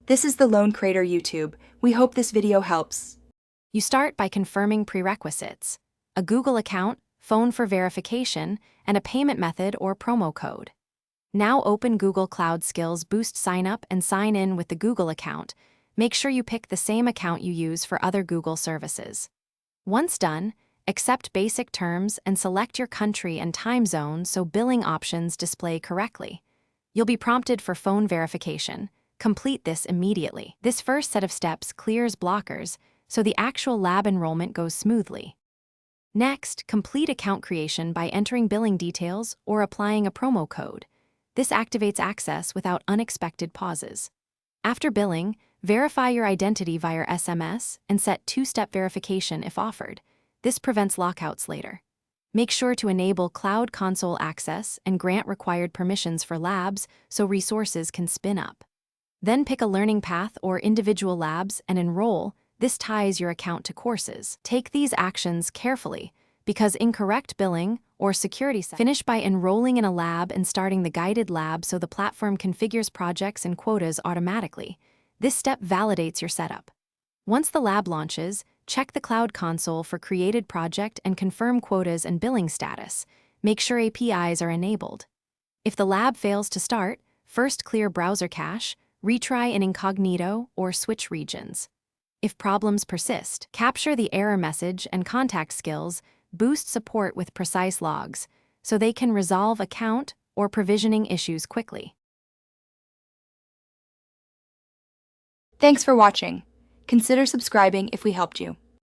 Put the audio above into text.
This is the Lone Creator YouTube. We hope this video helps. You start by confirming prerequisites: a Google account, phone for verification, and a payment method or promo code. Now open Google Cloud Skills Boost Sign Up and sign in with the Google account. Make sure you pick the same account you use for other Google services. Once done, accept basic terms and select your country and time zone so billing options display correctly. You'll be prompted for phone verification. Complete this immediately. This first set of steps clears blockers, so the actual lab enrollment goes smoothly. Next, complete account creation by entering billing details or applying a promo code. This activates access without unexpected pauses. After billing, verify your identity via SMS and set two-step verification if offered. This prevents lockouts later. Make sure to enable Cloud Console access and grant required permissions for labs so resources can spin up. Then pick a learning path or individual labs and enroll. This ties your account to courses. Take these actions carefully because incorrect billing or security settings. Finish by enrolling in a lab and starting the guided lab so the platform configures projects and quotas automatically. This step validates your setup. Once the lab launches, check the Cloud Console for created project and confirm quotas and billing status. Make sure APIs are enabled. If the lab fails to start, first clear browser cache, retry in incognito, or switch regions. If problems persist, capture the error message and contact skills. Boost support with precise logs so they can resolve account or provisioning issues quickly. Thanks for watching. Consider subscribing if we helped you.